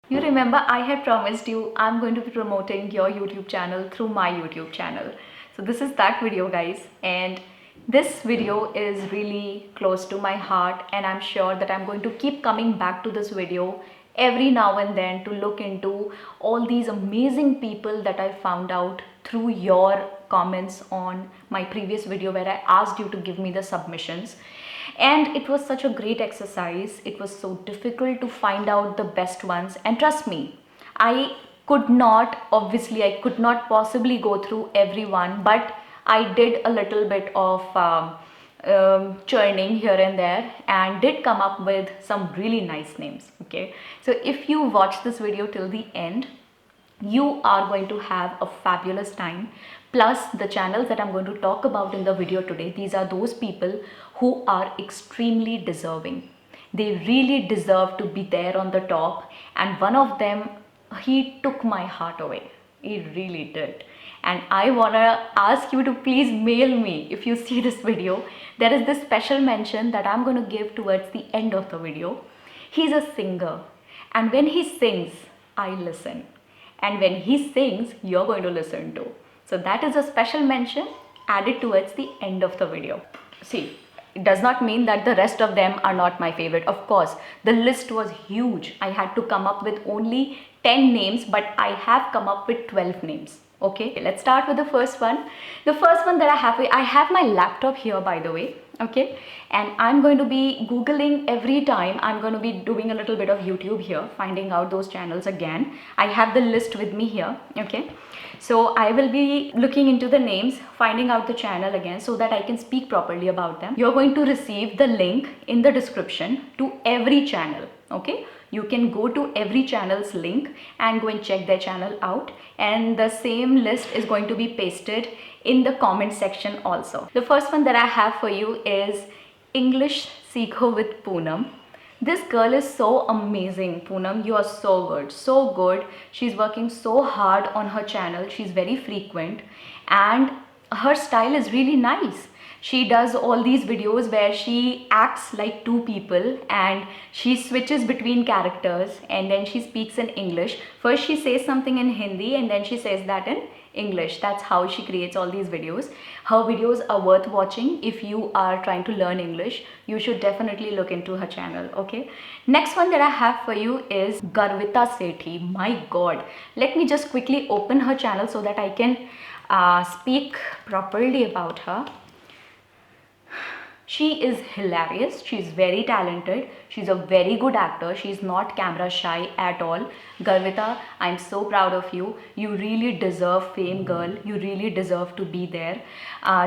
You remember I had promised you I'm going to be promoting your YouTube channel through my YouTube channel. So this is that video, guys, and this video is really close to my heart, and I'm sure that I'm going to keep coming back to this video every now and then to look into all these amazing people that I found out through your comments on my previous video where I asked you to give me the submissions. And it was such a great exercise. It was so difficult to find out the best ones, and trust me, I could not, obviously I could not possibly go through everyone, but I did a little bit of churning here and there and did come up with some really nice names. Okay, so if you watch this video till the end, you are going to have a fabulous time. Plus, the channels that I'm going to talk about in the video today, these are those people who are extremely deserving. They really deserve to be there on the top, and one of them, he took my heart away. He really did. And I want to ask you to please mail me if you see this video. There is this special mention that I'm going to give towards the end of the video. He's a singer, and when he sings, I listen, and when he sings, you're going to listen to. So that is a special mention added towards the end of the video. See, it does not mean that the rest of them are not my favorite. Of course, the list was huge. I had to come up with only 10 names, but I have come up with 12 names. Okay, let's start with the first one. The first one that I have my laptop here, by the way. Okay, and I'm going to be googling every time. I'm going to be doing a little bit of YouTube here, finding out those channels again. I have the list with me here. Okay, so I will be looking into the names, finding out the channel again so that I can speak properly about them. You're going to receive the link in the description to every channel. Okay, you can go to every channel's link and go and check their channel out, and the same list is going to be pasted in the comment section also. The first one that I have for you is English Seekho with Poonam. This girl is so amazing. Poonam, you are so good, so good. She's working so hard on her channel. She's very frequent and her style is really nice. She does all these videos where she acts like two people and she switches between characters, and then she speaks in English. First she says something in Hindi and then she says that in English. That's how she creates all these videos. Her videos are worth watching. If you are trying to learn English, you should definitely look into her channel. Okay, next one that I have for you is Garvita Sethi. My god, let me just quickly open her channel so that I can speak properly about her. She is hilarious. She's very talented. She's a very good actor. She's not camera shy at all. Garvita, I'm so proud of you. You really deserve fame, girl. You really deserve to be there.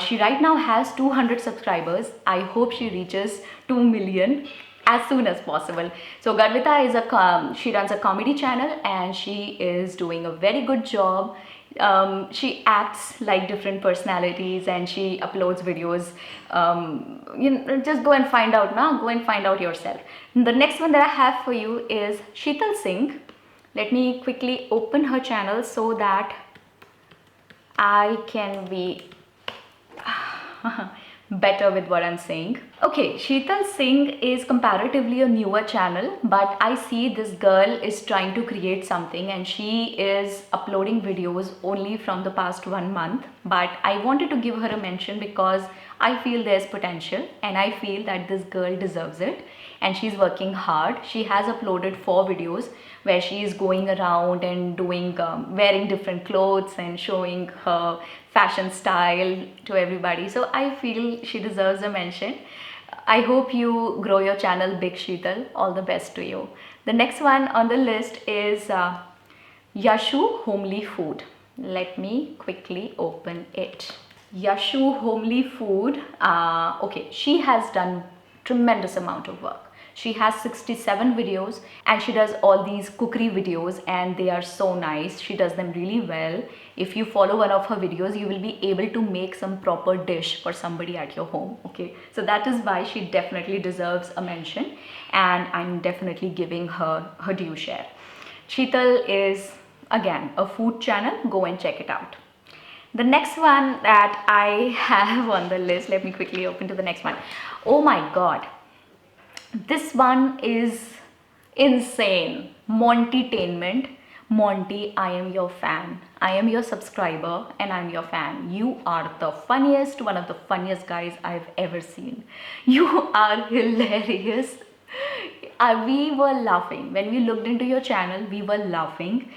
She right now has 200 subscribers. I hope she reaches 2 million as soon as possible. So Garvita is she runs a comedy channel and she is doing a very good job. She acts like different personalities and she uploads videos. Just go and find out now. Go and find out yourself. The next one that I have for you is Sheetal Singh. Let me quickly open her channel so that I can be better with what I'm saying. Okay, Sheetal Singh is comparatively a newer channel, but I see this girl is trying to create something and she is uploading videos only from the past 1 month. But I wanted to give her a mention because I feel there's potential and I feel that this girl deserves it and she's working hard. She has uploaded 4 videos where she is going around and doing wearing different clothes and showing her fashion style to everybody. So I feel she deserves a mention. I hope you grow your channel big, Sheetal. All the best to you. The next one on the list is Yashu Homely Food. Let me quickly open it. Yashu Homely Food. Okay, she has done tremendous amount of work. She has 67 videos and she does all these cookery videos and they are so nice. She does them really well. If you follow one of her videos, you will be able to make some proper dish for somebody at your home. Okay, so that is why she definitely deserves a mention and I'm definitely giving her her due share. Sheetal is again a food channel. Go and check it out. The next one that I have on the list, let me quickly open to the next one. Oh my god, this one is insane. Monty-tainment. Monty, I am your fan. I am your subscriber and I'm your fan. You are the funniest, one of the funniest guys I've ever seen. You are hilarious. We were laughing. When we looked into your channel, we were laughing.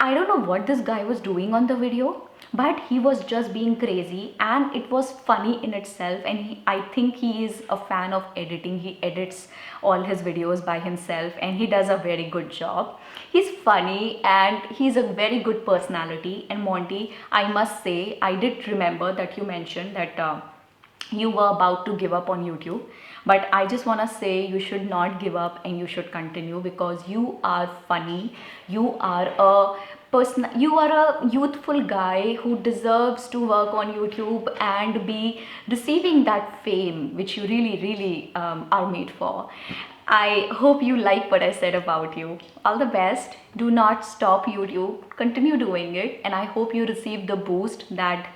I don't know what this guy was doing on the video, but he was just being crazy and it was funny in itself. And I think he is a fan of editing. He edits all his videos by himself and he does a very good job. He's funny and he's a very good personality. And Monty, I must say, I did remember that you mentioned that you were about to give up on YouTube, but I just want to say you should not give up and you should continue, because you are funny. You are a you are a youthful guy who deserves to work on YouTube and be receiving that fame which you really are made for. I hope you like what I said about you. All the best. Do not stop YouTube. Continue doing it, and I hope you receive the boost that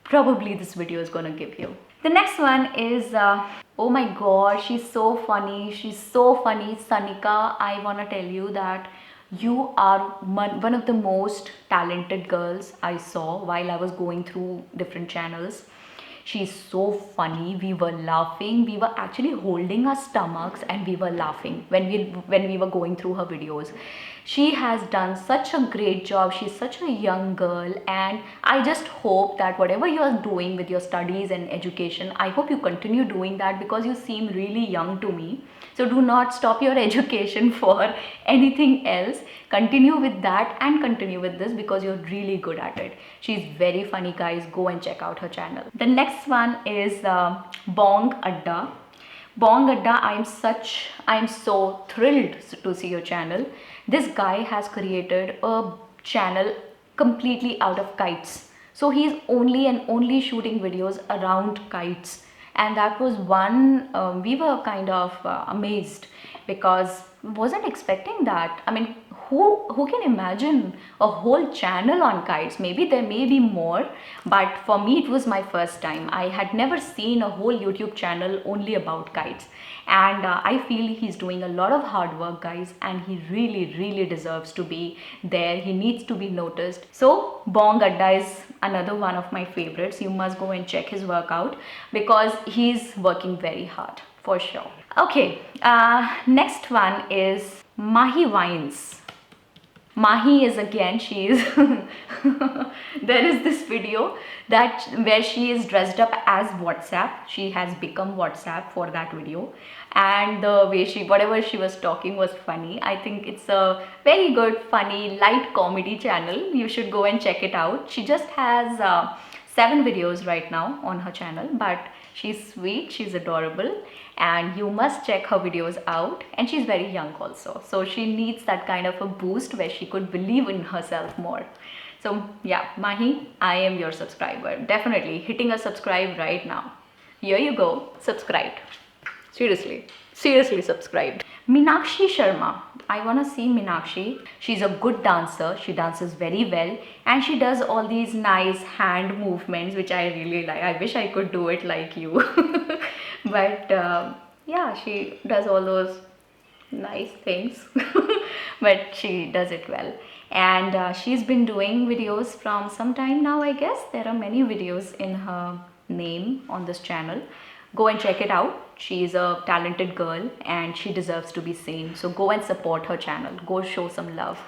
probably this video is gonna give you. The next one is, oh my god, she's so funny. She's so funny. Sanika, I wanna tell you that you are one of the most talented girls I saw while I was going through different channels. She's so funny. We were laughing. We were actually holding our stomachs and we were laughing when we were going through her videos. She has done such a great job. She's such a young girl, and I just hope that whatever you are doing with your studies and education, I hope you continue doing that, because you seem really young to me. So do not stop your education for anything else. Continue with that and continue with this, because you're really good at it. She's very funny, guys. Go and check out her channel. The next one is Bong Adda. Bong Adda, I'm so thrilled to see your channel. This guy has created a channel completely out of kites. So he's only shooting videos around kites, and that was one we were kind of amazed, because wasn't expecting that. I mean, who can imagine a whole channel on kites? Maybe there may be more, but for me it was my first time. I had never seen a whole YouTube channel only about kites, and I feel he's doing a lot of hard work, guys, and he really deserves to be there. He needs to be noticed. So Bong Adda is another one of my favorites. You must go and check his work out, because he's working very hard for sure. Okay, next one is Mahi Wines. Mahi is again, she is there is this video that where she is dressed up as WhatsApp. She has become WhatsApp for that video, and the way whatever she was talking was funny. I think it's a very good, funny, light comedy channel. You should go and check it out. She just has 7 videos right now on her channel, but she's sweet, she's adorable, and you must check her videos out. And she's very young also, so she needs that kind of a boost where she could believe in herself more. So yeah, Mahi, I am your subscriber. Definitely hitting a subscribe right now. Here you go, subscribed. Seriously subscribed. Meenakshi Sharma. I want to see Meenakshi. She's a good dancer. She dances very well, and she does all these nice hand movements which I really like. I wish I could do it like you. But yeah, she does all those nice things. But she does it well, and she's been doing videos from some time now. I guess there are many videos in her name on this channel. Go and check it out. She is a talented girl and she deserves to be seen. So go and support her channel. Go show some love.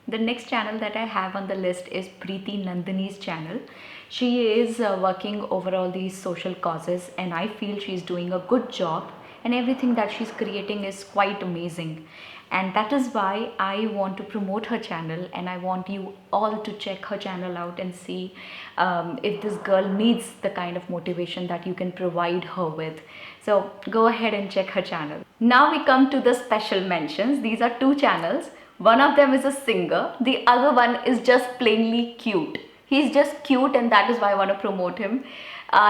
The next channel that I have on the list is Preeti Nandini's channel. She is working over all these social causes, and I feel she's doing a good job, and everything that she's creating is quite amazing. And that is why I want to promote her channel, and I want you all to check her channel out and see if this girl needs the kind of motivation that you can provide her with. So go ahead and check her channel. Now we come to the special mentions. These are 2 channels. One of them is a singer. The other one is just plainly cute. He's just cute, and that is why I want to promote him.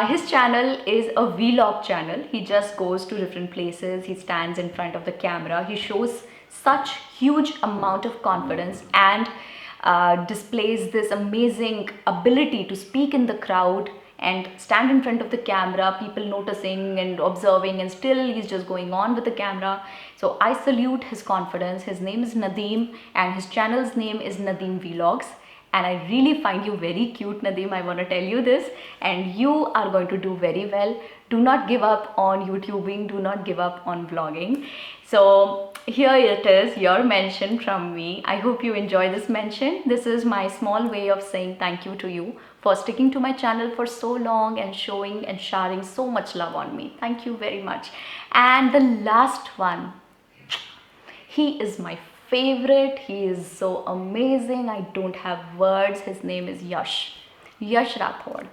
His channel is a vlog channel. He just goes to different places. He stands in front of the camera. He shows such huge amount of confidence and displays this amazing ability to speak in the crowd and stand in front of the camera, people noticing and observing, and still he's just going on with the camera. So I salute his confidence. His name is Nadeem and his channel's name is Nadeem Vlogs. And I really find you very cute, Nadeem. I want to tell you this, and you are going to do very well. Do not give up on YouTubing, do not give up on vlogging. So here it is, your mention from me. I hope you enjoy this mention. This is my small way of saying thank you to you for sticking to my channel for so long and showing and sharing so much love on me. Thank you very much. And the last one, he is my favorite. He is so amazing. I don't have words. His name is Yash Rathod.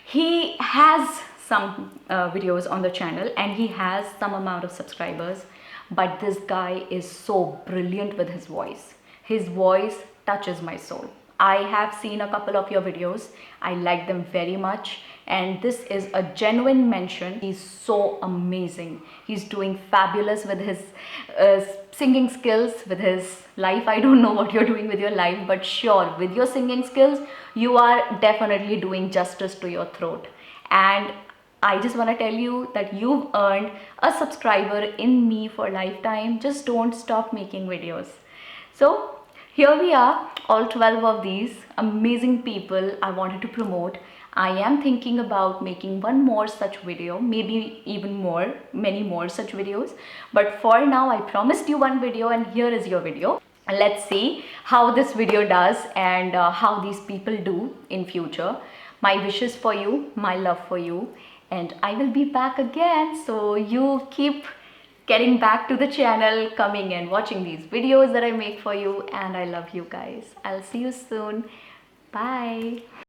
He has some videos on the channel and he has some amount of subscribers, but this guy is so brilliant with his voice. His voice touches my soul. I have seen a couple of your videos. I like them very much, and this is a genuine mention. He's so amazing. He's doing fabulous with his singing skills, with his life. I don't know what you're doing with your life, but sure, with your singing skills, you are definitely doing justice to your throat. And I just want to tell you that you've earned a subscriber in me for lifetime. Just don't stop making videos. So here we are, all 12 of these amazing people I wanted to promote. I am thinking about making one more such video, maybe even more, many more such videos. But for now, I promised you one video, and here is your video. Let's see how this video does and how these people do in future. My wishes for you, my love for you, and I will be back again. So you keep getting back to the channel, coming and watching these videos that I make for you, and I love you guys. I'll see you soon. Bye.